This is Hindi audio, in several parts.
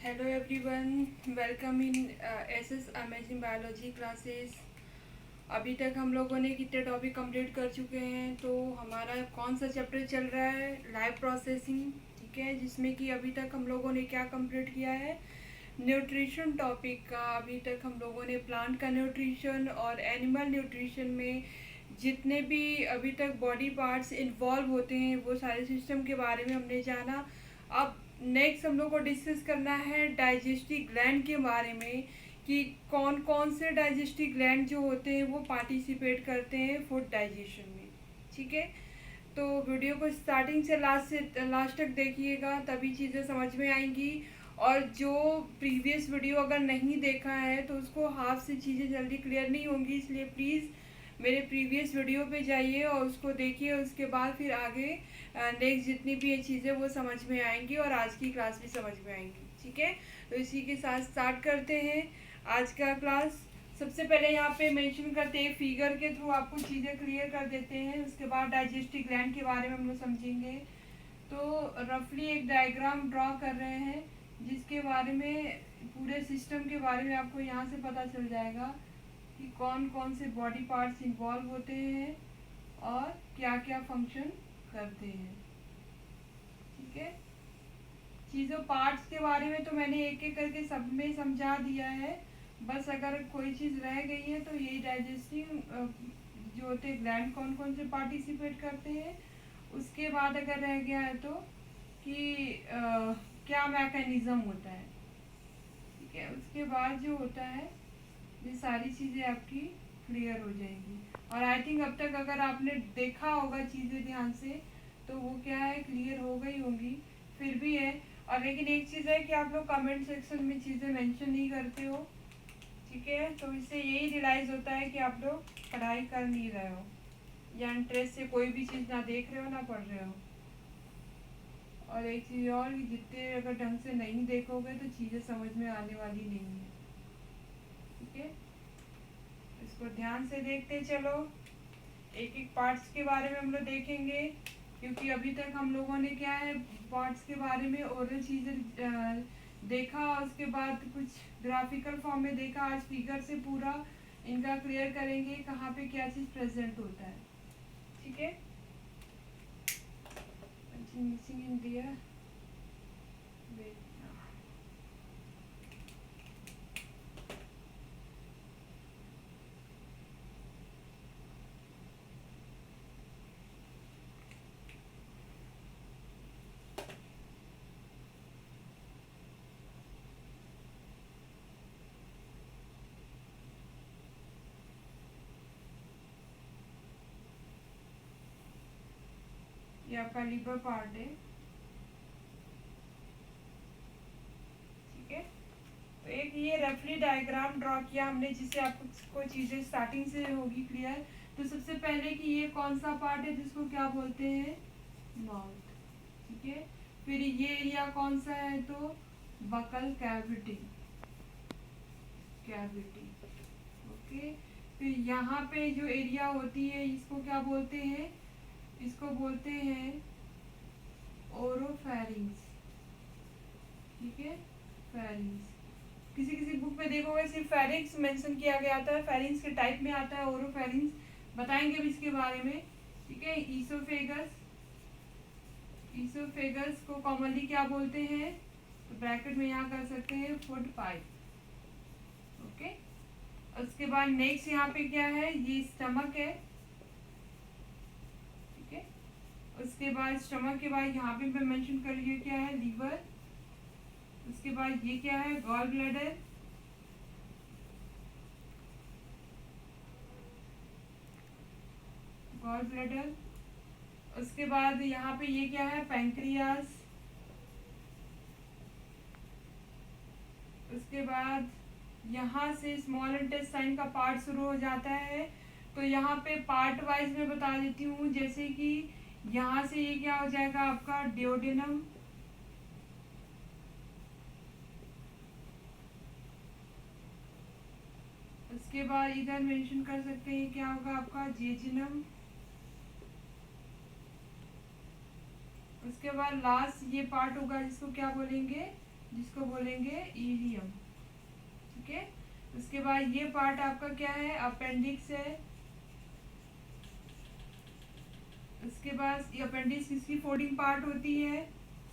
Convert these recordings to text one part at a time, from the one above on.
Hello everyone, welcome in SS amazing biology classes. अभी तक हम लोगों ने कितने टॉपिक कंप्लीट कर चुके हैं। तो हमारा कौन सा चैप्टर चल रहा है? Live processing. ठीक है, जिसमें कि अभी तक हम लोगों ने क्या कंप्लीट किया है? न्यूट्रिशन टॉपिक का। अभी तक हम लोगों ने प्लांट का न्यूट्रिशन और एनिमल न्यूट्रिशन में जितने भी अभी तक बॉडी पार्ट्स इन्वॉल्व होते हैं वो सारे सिस्टम के बारे में हमने जाना। अब नेक्स्ट हम लोग को डिस्कस करना है डाइजेस्टिव ग्लैंड के बारे में, कि कौन कौन से डाइजेस्टिव ग्लैंड जो होते हैं वो पार्टिसिपेट करते हैं फूड डाइजेशन में। ठीक है, तो वीडियो को स्टार्टिंग से लास्ट तक देखिएगा, तभी चीज़ें समझ में आएंगी। और जो प्रीवियस वीडियो अगर नहीं देखा है तो उसको हाफ से चीज़ें जल्दी क्लियर नहीं होंगी, इसलिए प्लीज़ मेरे प्रीवियस वीडियो पे जाइए और उसको देखिए। उसके बाद फिर आगे नेक्स्ट जितनी भी ये चीज़ें वो समझ में आएंगी और आज की क्लास भी समझ में आएंगी। ठीक है, तो इसी के साथ स्टार्ट करते हैं आज का क्लास। सबसे पहले यहाँ पे मेंशन करते हैं, फिगर के थ्रू आपको चीज़ें क्लियर कर देते हैं। उसके बाद डाइजेस्टिव ग्लैंड के बारे में हम लोग समझेंगे। तो रफली एक डायग्राम ड्रॉ कर रहे हैं जिसके बारे में पूरे सिस्टम के बारे में आपको यहाँ से पता चल जाएगा कि कौन कौन से बॉडी पार्ट्स इन्वॉल्व होते हैं और क्या क्या फंक्शन करते हैं। ठीक है, चीज़ों पार्ट्स के बारे में तो मैंने एक एक करके सब में समझा दिया है। बस अगर कोई चीज़ रह गई है तो यही डाइजेस्टिव जो होते हैं ग्लैंड कौन कौन से पार्टिसिपेट करते हैं। उसके बाद अगर रह गया है तो कि क्या मैकेनिज्म होता है। ठीक है, उसके बाद जो होता है ये सारी चीज़ें आपकी क्लियर हो जाएंगी। और आई थिंक अब तक अगर आपने देखा होगा चीज़ें ध्यान से तो वो क्या है, क्लियर हो गई होंगी। फिर भी है, और लेकिन एक चीज़ है कि आप लोग कमेंट सेक्शन में चीज़ें मेंशन नहीं करते हो। ठीक है, तो इससे यही रियलाइज़ होता है कि आप लोग पढ़ाई कर नहीं रहे हो या इंटरेस्ट से कोई भी चीज़ ना देख रहे हो ना पढ़ रहे हो। और एक चीज़ और, जितने अगर ढंग से नहीं देखोगे तो चीज़ें समझ में आने वाली नहीं है। ठीक है, इसको ध्यान से देखते चलो। एक एक पार्ट्स के बारे में हम लोग देखेंगे, क्योंकि अभी तक हम लोगों ने क्या है, पार्ट्स के बारे में ओरल चीज़ें देखा, उसके बाद कुछ ग्राफिकल फॉर्म में देखा। आज फिगर से पूरा इनका क्लियर करेंगे कहाँ पे क्या चीज़ प्रेजेंट होता है। ठीक है, मिसिंग इन दियर ये आपका लीवर पार्ट है। ठीक है, तो एक ये रफली डायग्राम ड्रॉ किया हमने जिससे आपको चीज़ें स्टार्टिंग से होगी क्लियर। तो सबसे पहले कि ये कौन सा पार्ट है जिसको क्या बोलते हैं, माउथ। ठीक है, फिर ये एरिया कौन सा है, तो बकल कैविटी। Cavity, okay. फिर यहाँ पे जो एरिया होती है इसको क्या बोलते हैं, इसको बोलते हैं ओरोफैरिंग्स। ठीक है, फेरिंग्स। किसी किसी बुक में देखोगे सिर्फ फेरिंग्स मेंशन किया गया था, फेरिंग्स के टाइप में आता है ओरोफेरिंग्स। बताएंगे भी इसके बारे में। ठीक है, ईसोफेगस। ईसोफेगस को कॉमनली क्या बोलते हैं, तो ब्रैकेट में यहाँ कर सकते हैं फूड पाइप। ओके, उसके बाद नेक्स्ट यहाँ पे क्या है, ये स्टमक है। ठीक है, उसके बाद स्टमक के बाद यहाँ पे मैं मेंशन कर रही हूँ क्या है, लीवर। उसके बाद ये क्या है, गॉल ब्लैडर। Gall bladder. उसके बाद यहाँ पे ये क्या है, पैंक्रियास। उसके बाद यहाँ से स्मॉल इंटेस्टाइन का पार्ट शुरू हो जाता है। तो यहाँ पे पार्ट वाइज मैं बता देती हूँ, जैसे कि यहाँ से ये क्या हो जाएगा आपका डिओडेनम। उसके बाद इधर मेंशन कर सकते हैं क्या होगा आपका जेजिनम। उसके बाद लास्ट ये पार्ट होगा जिसको क्या बोलेंगे, जिसको बोलेंगे इलियम, ठीक है। उसके बाद ये पार्ट आपका क्या है, अपेंडिक्स है। उसके बाद ये अपेंडिक्स किसकी फोल्डिंग पार्ट होती है,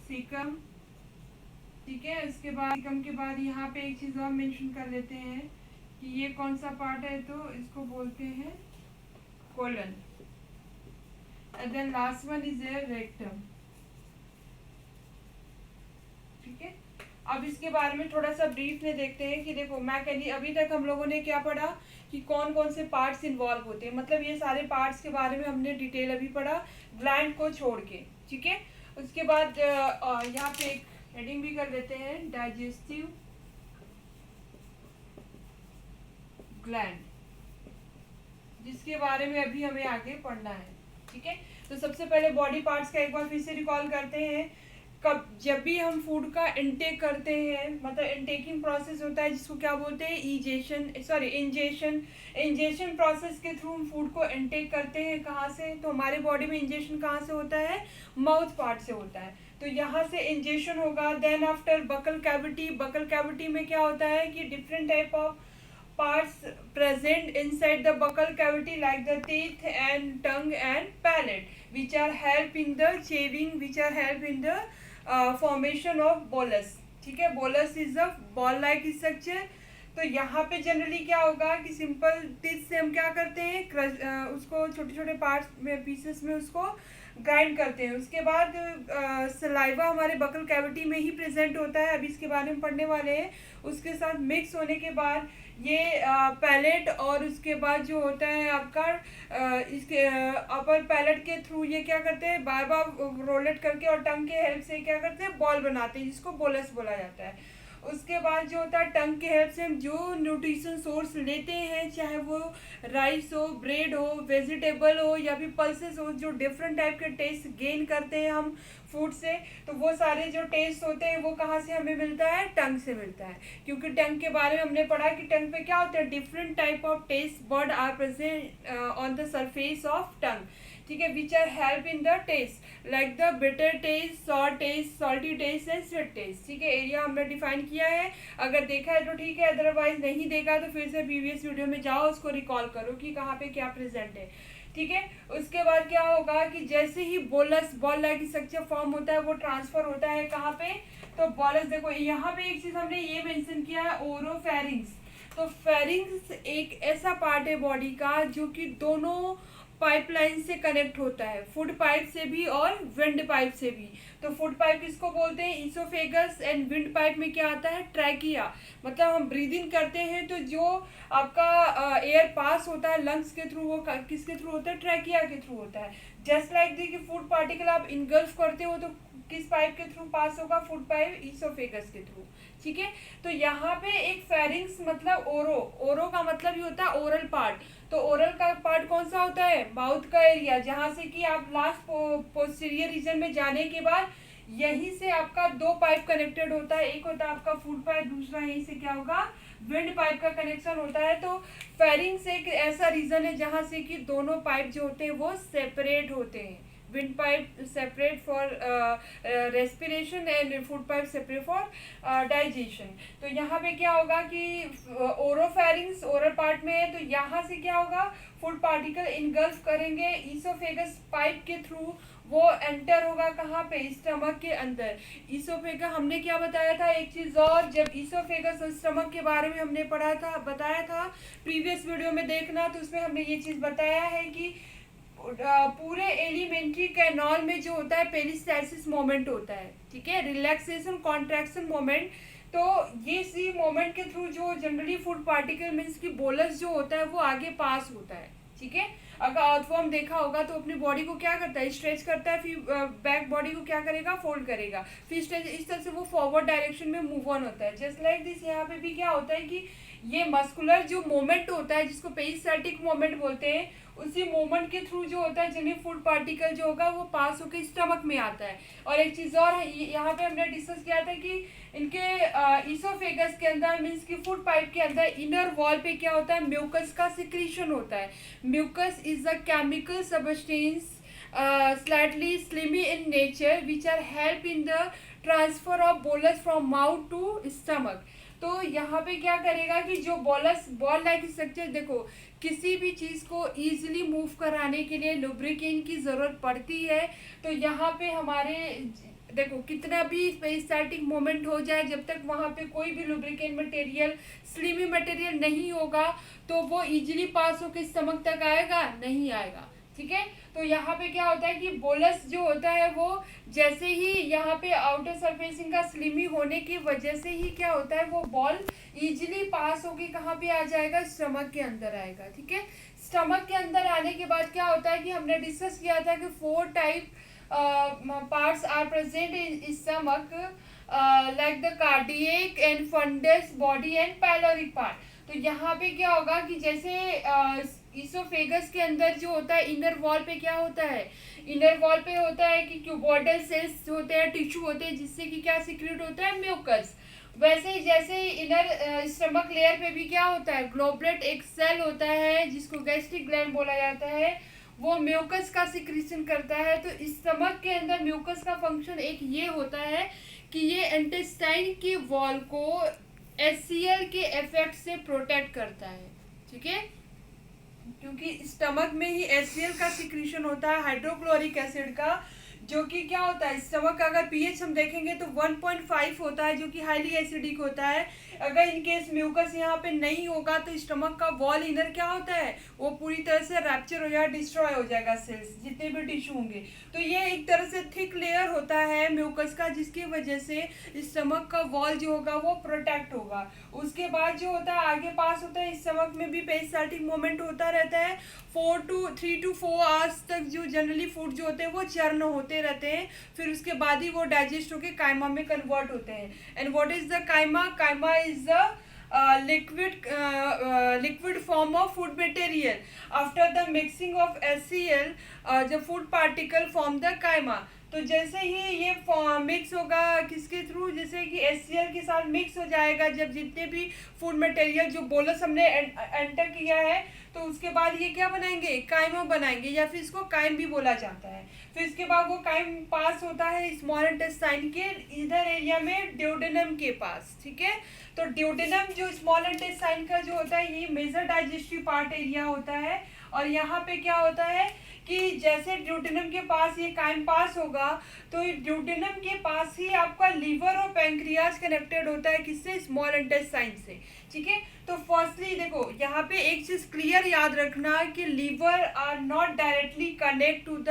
सीकम, ठीक है। उसके बाद सीकम के बाद यहाँ पे एक चीज और मेंशन कर लेते हैं कि ये कौन सा पार्ट है, तो इसको बोलते हैं colon. And then last one is a rectum, ठीक है। अब इसके बारे में थोड़ा सा ब्रीफ में देखते हैं कि देखो मैं कहती अभी तक हम लोगों ने क्या पढ़ा कि कौन कौन से पार्ट्स इन्वॉल्व होते हैं, मतलब ये सारे पार्ट्स के बारे में हमने डिटेल अभी पढ़ा ग्लैंड को छोड़ के, ठीक है। उसके बाद यहाँ पे एक हेडिंग भी कर लेते हैं, डाइजेस्टिव ग्लैंड, जिसके बारे में अभी हमें आगे पढ़ना है, ठीक है। तो सबसे पहले बॉडी पार्ट्स का एक बार फिर से रिकॉल करते हैं। कब जब भी हम फूड का इनटेक करते हैं, मतलब इनटेकिंग प्रोसेस होता है जिसको क्या बोलते हैं, इंजेशन प्रोसेस के थ्रू हम फूड को इनटेक करते हैं। कहाँ से, तो हमारे बॉडी में इंजेशन कहाँ से होता है, माउथ पार्ट से होता है। तो यहाँ से इंजेशन होगा, then after buccal cavity. Buccal cavity में क्या होता है कि different type of parts present inside the buccal cavity like the teeth and tongue and palate, which are help in the chewing, which are help in the formation of bolus, ठीक है। bolus is a ball like structure। तो यहाँ पे जनरली क्या होगा कि सिंपल टीथ से हम क्या करते हैं, उसको छोटे छोटे पार्ट्स में, पीसेस में उसको ग्राइंड करते हैं। उसके बाद सलाइवा हमारे बकल कैविटी में ही प्रेजेंट होता है, अभी इसके बारे में पढ़ने वाले हैं। उसके साथ मिक्स होने के बाद ये पैलेट और उसके बाद जो होता है आपका इसके अपर पैलेट के थ्रू ये क्या करते हैं, बार बार रोलेट करके और टंग के हेल्प से क्या करते हैं, बॉल बनाते हैं, जिसको बोलस बोला जाता है। उसके बाद जो होता है टंग के हेल्प से हम जो न्यूट्रिशन सोर्स लेते हैं, चाहे वो राइस हो, ब्रेड हो, वेजिटेबल हो या फिर पल्सेस हो, जो डिफरेंट टाइप के टेस्ट गेन करते हैं हम फूड से, तो वो सारे जो टेस्ट होते हैं वो कहाँ से हमें मिलता है, टंग से मिलता है। क्योंकि टंग के बारे में हमने पढ़ा कि टंग पे क्या होता है, डिफरेंट टाइप ऑफ टेस्ट बर्ड are present on the surface of tongue, ठीक है, which are help in the taste like the bitter taste, sour taste, salty taste and sweet taste, ठीक है। एरिया हमने डिफाइन किया है, अगर देखा है तो ठीक है, अदरवाइज नहीं देखा तो फिर से प्रीवियस वीडियो में जाओ, उसको रिकॉल करो कि कहाँ पे क्या प्रेजेंट है, ठीक है। उसके बाद क्या होगा कि जैसे ही bolus ball like structure form होता है, वो ट्रांसफर होता है कहाँ पे, तो बॉलस देखो यहाँ पे एक चीज हमने ये मेंशन किया है, ओरोफेरिंग्स। तो फेरिंग्स एक ऐसा पार्ट है बॉडी का जो कि दोनों पाइपलाइन से कनेक्ट होता है, फूड पाइप से भी और विंड पाइप से भी। तो फूड पाइप किसको बोलते हैं, ईसोफेगस, एंड विंड पाइप में क्या आता है, ट्रैकिया। मतलब हम ब्रीदिंग करते हैं तो जो आपका एयर पास होता है लंग्स के थ्रू, वो किसके थ्रू होता है, ट्रैकिया के थ्रू होता है। जस्ट लाइक दी कि फूड पार्टिकल आप इनगल्फ करते हो तो किस पाइप के थ्रू पास होगा, फूड पाइप ईसोफेगस के थ्रू, ठीक है। तो यहाँ पे एक फेरिंग्स मतलब ओरो का मतलब ही होता है ओरल पार्ट। तो ओरल का पार्ट कौन सा होता है, माउथ का एरिया, जहाँ से कि आप लास्ट पोस्टीरियर रीजन में जाने के बाद यहीं से आपका दो पाइप कनेक्टेड होता है, एक होता है आपका फूड पाइप, दूसरा यहीं से क्या होगा, विंड पाइप का कनेक्शन होता है। तो फेरिंग्स एक ऐसा रीजन है जहाँ से कि दोनों पाइप जो होते हैं वो सेपरेट होते हैं, wind pipe separate for respiration and food pipe separate for digestion। तो यहाँ पे क्या होगा कि ओरोफेरिंग्स ओरल पार्ट में है, तो यहाँ से क्या होगा, फूड पार्टिकल इनगल्फ करेंगे ईसोफेगस पाइप के थ्रू, वो एंटर होगा कहाँ पे, स्टमक के अंदर। ईसोफेगा हमने क्या बताया था, एक चीज और, जब ईसोफेगस और स्टमक के बारे में हमने बताया था प्रीवियस वीडियो में देखना, तो उसमें हमने ये चीज बताया है कि पूरे एलिमेंट्री कैनाल में जो होता है पेरिस्टालसिस मोमेंट होता है, ठीक है, रिलैक्सेशन कॉन्ट्रैक्शन मोमेंट। तो ये सी मोमेंट के थ्रू जो जनरली फूड पार्टिकल मीन्स की बोलस जो होता है वो आगे पास होता है, ठीक है। अगर आउटफॉर्म देखा होगा तो अपनी बॉडी को क्या करता है, स्ट्रेच करता है, फिर बैक बॉडी को क्या करेगा, फोल्ड करेगा, फिर स्ट्रेच, इस तरह से वो फॉरवर्ड डायरेक्शन में मूव ऑन होता है। जस्ट लाइक दिस यहाँ पे भी क्या होता है कि ये मस्कुलर जो मोमेंट होता है जिसको पेरिस्टाल्टिक मोमेंट बोलते हैं, उसी मोमेंट के थ्रू जो होता है जनरली फूड पार्टिकल जो होगा वो पास होकर स्टमक में आता है। और एक चीज़ और है, यहाँ पे हमने डिस्कस किया था कि इनके ईसोफेगस के अंदर मीन्स की फूड पाइप के अंदर इनर वॉल पे क्या होता है, म्यूकस का सिक्रीशन होता है। Mucus is a chemical substance slightly slimy in nature which are help in the transfer of bolus from mouth to stomach. तो यहाँ पे क्या करेगा कि जो बोलस बॉल लाइक स्ट्रक्चर, देखो किसी भी चीज़ को ईजिली मूव कराने के लिए लुब्रिकेंट की ज़रूरत पड़ती है। तो यहाँ पे हमारे देखो कितना भी पेरिस्टाल्टिक मोमेंट हो जाए, जब तक वहाँ पे कोई भी लुब्रिकेंट मटेरियल, स्लिमी मटेरियल नहीं होगा तो वो इजीली पास होकर स्टमक तक आएगा नहीं आएगा। ठीक है, तो यहाँ पे क्या होता है कि बोलस जो होता है वो जैसे ही यहाँ पे आउटर सरफेसिंग का स्लिमी होने की वजह से ही क्या होता है वो बॉल इजीली पास होके कहाँ पे आ जाएगा, स्टमक के अंदर आएगा। ठीक है, स्टमक के अंदर आने के बाद क्या होता है कि हमने डिस्कस किया था कि 4 type parts are present in stomach, like the cardiac and fundus body and pyloric part। तो यहाँ पे क्या होगा कि जैसे इसोफेगस के अंदर जो होता है इनर वॉल पे क्या होता है, इनर वॉल पे होता है कि क्यूबॉइडल सेल्स होते हैं, टिश्यू होते हैं, जिससे कि क्या सिक्रेट होता है, म्यूकस। वैसे ही जैसे इनर स्टमक लेयर पे भी क्या होता है, ग्लोबुलेट एक सेल होता है जिसको गैस्ट्रिक ग्लैंड बोला जाता है, वो म्यूकस का सिक्रीशन करता है। तो स्टमक के अंदर म्यूकस का फंक्शन एक ये होता है कि ये इंटेस्टाइन की वॉल को एचसीएल के इफेक्ट से प्रोटेक्ट करता है। ठीक है, क्योंकि स्टमक में ही एचसीएल का सिक्रीशन होता है, हाइड्रोक्लोरिक एसिड का, जो कि क्या होता है, स्टमक का अगर पीएच हम देखेंगे तो 1.5 होता है, जो कि हाईली एसिडिक होता है। अगर इनकेस म्यूकस यहाँ पे नहीं होगा तो स्टमक का वॉल इनर क्या होता है, वो पूरी तरह से रैप्चर हो जाएगा, डिस्ट्रॉय हो जाएगा, सेल्स जितने भी टिश्यू होंगे। तो ये एक तरह से थिक लेयर होता है म्यूकस का, जिसकी वजह से स्टमक का वॉल जो होगा वो प्रोटेक्ट होगा। उसके बाद जो होता है आगे पास होता है, स्टमक में भी पेरिस्टाल्टिक मूवमेंट होता रहता है। 3 to 4 आवर्स तक जो जनरली फूड जो होते हैं वो चर्न होते रहते हैं, फिर उसके बाद ही वो डाइजेस्ट होकर कायमा में कन्वर्ट होते हैं। एंड व्हाट इज द कायमा? कायमा is the liquid form of food material. After the mixing of HCl, the food particle form the chyma। तो जैसे ही ये मिक्स होगा किसके थ्रू, जैसे कि HCl के साथ मिक्स हो जाएगा, जब जितने भी फूड मटेरियल जो बोलस हमने एंटर किया है, तो उसके बाद ये क्या बनाएंगे, काइमा बनाएंगे, या फिर इसको काइम भी बोला जाता है। फिर इसके बाद वो काइम पास होता है स्मॉल इंटेस्टाइन के इधर एरिया में, ड्यूडेनम के पास। ठीक है, तो ड्यूडेनम जो स्मॉल इंटेस्टाइन का जो होता है ये मेजर डाइजेस्टिव पार्ट एरिया होता है। और यहाँ पे क्या होता है कि जैसे ड्यूडेनम के पास ये काइम पास होगा, तो ड्यूडेनम के पास ही आपका लीवर और पैंक्रियाज कनेक्टेड होता है, किससे, स्मॉल इंटेस्टाइन से। ठीक है, तो फर्स्टली देखो यहाँ पे एक चीज क्लियर याद रखना कि liver are not directly connect to the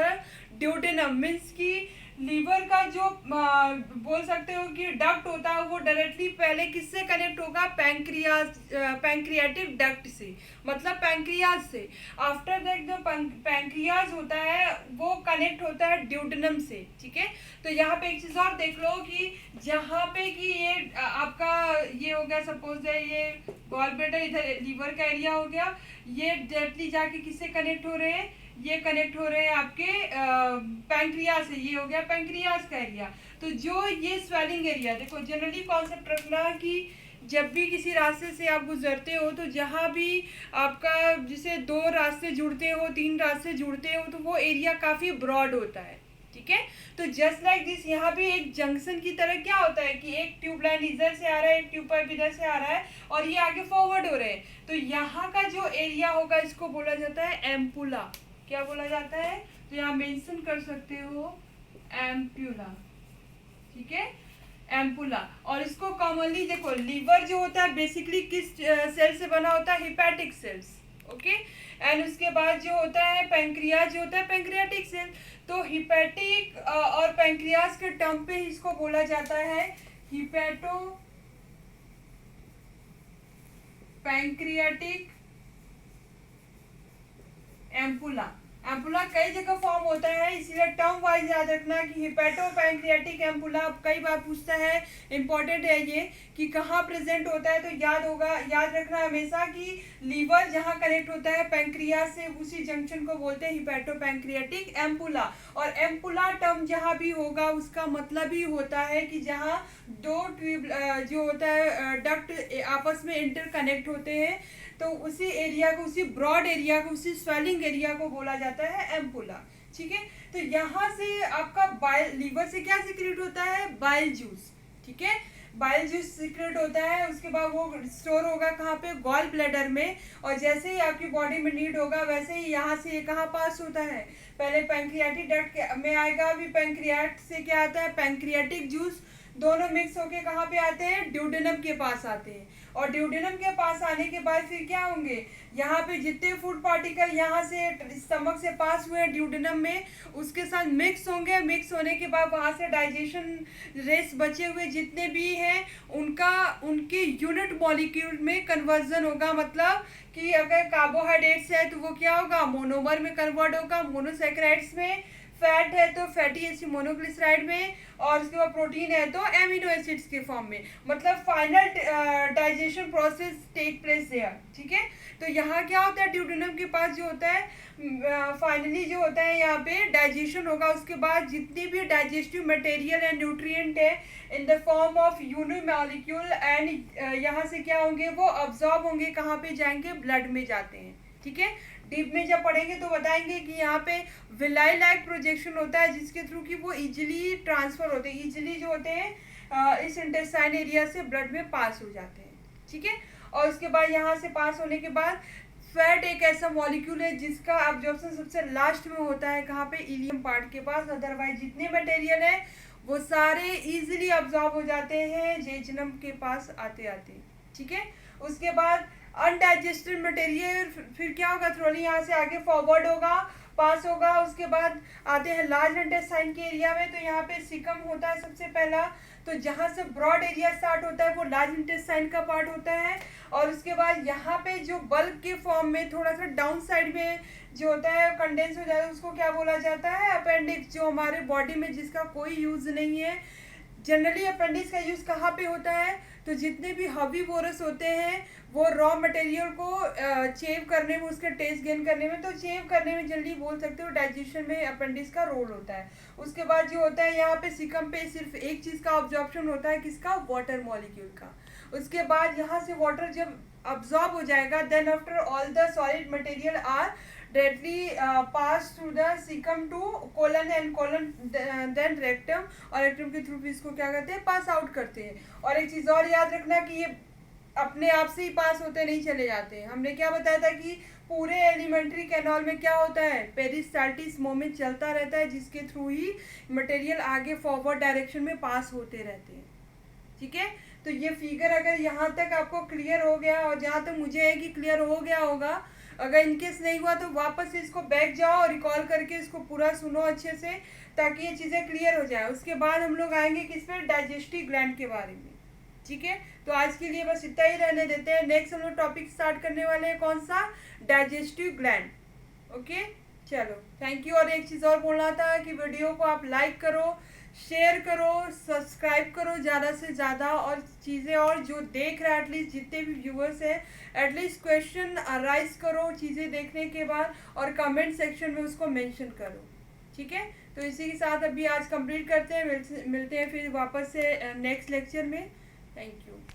duodenum, means की लीवर का जो बोल सकते हो कि डक्ट होता है वो डायरेक्टली पहले किससे कनेक्ट होगा, पैंक्रियाटिक डक्ट से, मतलब पैंक्रियाज से। आफ्टर दैट जो पैंक्रियाज होता है वो कनेक्ट होता है ड्यूडेनम से। ठीक है, तो यहाँ पे एक चीज और देख लो कि जहाँ पे कि ये आपका ये हो गया, सपोज है ये गॉल ब्लैडर, इधर लीवर का एरिया हो गया, ये डायरेक्टली जाके किससे कनेक्ट हो रहे हैं, ये कनेक्ट हो रहे हैं आपके पैंक्रियाज से, ये हो गया पैंक्रियाज का एरिया। तो जो ये स्वेलिंग एरिया, देखो जनरली कॉन्सेप्ट रखना कि जब भी किसी रास्ते से आप गुजरते हो तो जहाँ भी आपका जैसे 2 रास्ते जुड़ते हो, 3 रास्ते जुड़ते हो, तो वो एरिया काफ़ी ब्रॉड होता है। ठीक है, तो जस्ट लाइक दिस यहाँ भी एक जंक्शन की तरह क्या होता है कि एक ट्यूब लाइन इधर से आ रहा है, एक ट्यूब पाइप इधर से आ रहा है, और ये आगे फॉरवर्ड हो रहे हैं। तो यहाँ का जो एरिया होगा इसको बोला जाता है एम्पुला। क्या बोला जाता है, तो यहाँ मेंशन कर सकते हो एम्पुला। ठीक है, एम्पुला। और इसको कॉमनली देखो, लीवर जो होता है बेसिकली किस सेल से बना होता है, हिपैटिक सेल्स। ओके, एंड उसके बाद जो होता है पैंक्रियाज जो होता है पैंक्रियाटिक सेल। तो हिपैटिक और पैंक्रियाज के टर्म पे इसको बोला जाता है हिपैटो पैंक्रियाटिक एम्पुला। एम्पुला कई जगह फॉर्म होता है, इसीलिए टर्म वाइज याद रखना कि हिपैटो पैंक्रियाटिक एम्पुला कई बार पूछता है, इंपॉर्टेंट है ये कि कहाँ प्रेजेंट होता है। तो याद रखना हमेशा कि लीवर जहाँ कनेक्ट होता है पैंक्रियाज से, उसी जंक्शन को बोलते हैं हिपैटो पैंक्रियाटिक एम्पुला। और एम्पुला टर्म जहाँ भी होगा उसका मतलब ही होता है कि जहाँ 2 ट्यूब जो होता है डक्ट आपस में इंटर कनेक्ट होते हैं, तो उसी एरिया को, उसी ब्रॉड एरिया को, उसी स्वेलिंग एरिया को बोला जाता है एम्पुला। ठीक है। तो यहाँ से आपका बाइल, लीवर से क्या सीक्रेट होता है, बाइल जूस, ठीक है, बाइल जूस सीक्रेट होता है। उसके बाद वो स्टोर होगा कहाँ पे, गॉल ब्लैडर में, और जैसे ही आपकी बॉडी में नीड होगा वैसे ही यहाँ से ये कहाँ पास होता है, पहले पैंक्रियाटिक डक्ट में आएगा, अभी पैंक्रियाट से क्या आता है, पैंक्रियाटिक जूस, दोनों मिक्स होके कहाँ पे आते हैं, ड्यूडेनम के पास आते हैं, और ड्यूडेनम के पास आने के बाद फिर क्या होंगे, यहाँ पे जितने फूड पार्टिकल यहाँ से स्टमक से पास हुए हैं ड्यूडेनम में, उसके साथ मिक्स होंगे, मिक्स होने के बाद वहाँ से डाइजेशन रेस्ट बचे हुए जितने भी हैं उनका उनके यूनिट मॉलिक्यूल में कन्वर्जन होगा। मतलब कि अगर कार्बोहाइड्रेट्स है तो वो क्या होगा, मोनोमर में कन्वर्ट होगा, मोनोसैकेराइड्स में, फैट है तो फैटी एसिड मोनोग्लिसराइड में, और उसके बाद प्रोटीन है तो एमिनो एसिड्स के फॉर्म में। मतलब final digestion process take place there, ठीक है। तो यहाँ क्या होता है, ड्यूडेनम के पास जो होता है फाइनली जो होता है यहाँ पे डाइजेशन होगा, उसके बाद जितनी भी डाइजेस्टिव मटेरियल एंड न्यूट्रिएंट है in the form of unimolecule and यहाँ से क्या होंगे, वो अब्जॉर्ब होंगे, कहाँ पे जाएंगे, ब्लड में जाते हैं, ठीक है। डीप में जब पढ़ेंगे तो बताएंगे कि यहाँ पे विलाई लाइक प्रोजेक्शन होता है जिसके थ्रू कि वो इजीली ट्रांसफर होते हैं, इजीली जो होते हैं इस इंटेस्टाइन एरिया से ब्लड में पास हो जाते हैं, ठीक है। और उसके बाद यहाँ से पास होने के बाद फैट एक ऐसा मॉलिक्यूल है जिसका अब्जॉर्प्शन सबसे लास्ट में होता है, कहाँ पे, इलियम पार्ट के पास। अदरवाइज जितने मटेरियल है वो सारे इजीली अब्जॉर्ब हो जाते हैं जेजुनम के पास आते आते, ठीक है। उसके बाद अनडाइजेस्टेड मटेरियल फिर क्या होगा, ट्रॉली यहाँ से आगे फॉरवर्ड होगा, पास होगा। उसके बाद आते हैं लार्ज इंटेस्टाइन के एरिया में, तो यहाँ पे सिकम होता है सबसे पहला, तो जहाँ से ब्रॉड एरिया स्टार्ट होता है वो लार्ज इंटेस्टाइन का पार्ट होता है। और उसके बाद यहाँ पे जो बल्क के फॉर्म में थोड़ा सा डाउन साइड में जो होता है कंडेंस हो जाता है, उसको क्या बोला जाता है, अपेंडिक्स, जो हमारे बॉडी में जिसका कोई यूज नहीं है। जनरली अपेंडिक्स का यूज़ कहाँ पे होता है, तो जितने भी हर्बीवोरस होते हैं वो रॉ मटेरियल को चेव करने में, उसका टेस्ट गेन करने में, तो चेव करने में जल्दी बोल सकते हो, डाइजेशन में अपेंडिक्स का रोल होता है। उसके बाद जो होता है यहाँ पे सिकम पे सिर्फ एक चीज़ का ऑब्जॉर्प्शन होता है, किसका, वाटर मॉलिक्यूल का। उसके बाद यहाँ से वाटर जब अब्जॉर्ब हो जाएगा, then after all the solid material are directly pass through the cecum to colon and colon then rectum, और रेक्टम के थ्रू भी इसको क्या करते हैं, पास आउट करते हैं। और एक चीज़ और याद रखना कि ये अपने आप से ही पास होते नहीं चले जाते हैं। हमने क्या बताया था कि पूरे एलिमेंट्री कैनाल में क्या होता है, पेरिस्टाल्टिस मोमेंट चलता रहता है जिसके थ्रू ही मटेरियल आगे फॉरवर्ड डायरेक्शन में पास होते रहते हैं, ठीक है। तो ये फिगर अगर यहाँ तक आपको क्लियर हो गया, और जहाँ तक मुझे है कि क्लियर हो गया होगा, अगर इनकेस नहीं हुआ तो वापस से इसको बैक जाओ और रिकॉल करके इसको पूरा सुनो अच्छे से, ताकि ये चीज़ें क्लियर हो जाए। उसके बाद हम लोग आएंगे किस पे, डाइजेस्टिव ग्लैंड के बारे में, ठीक है। तो आज के लिए बस इतना ही रहने देते हैं। नेक्स्ट हम लोग टॉपिक स्टार्ट करने वाले हैं, कौन सा, डाइजेस्टिव ग्लैंड। ओके, चलो, थैंक यू। और एक चीज़ और बोलना था कि वीडियो को आप लाइक करो, शेयर करो, सब्सक्राइब करो ज़्यादा से ज़्यादा, और चीज़ें और जो देख रहे हैं एटलीस्ट जितने भी व्यूअर्स हैं एटलीस्ट क्वेश्चन अराइज करो चीज़ें देखने के बाद, और कमेंट सेक्शन में उसको मेंशन करो, ठीक है। तो इसी के साथ अभी आज कंप्लीट करते हैं, मिलते हैं फिर वापस से नेक्स्ट लेक्चर में। Thank you.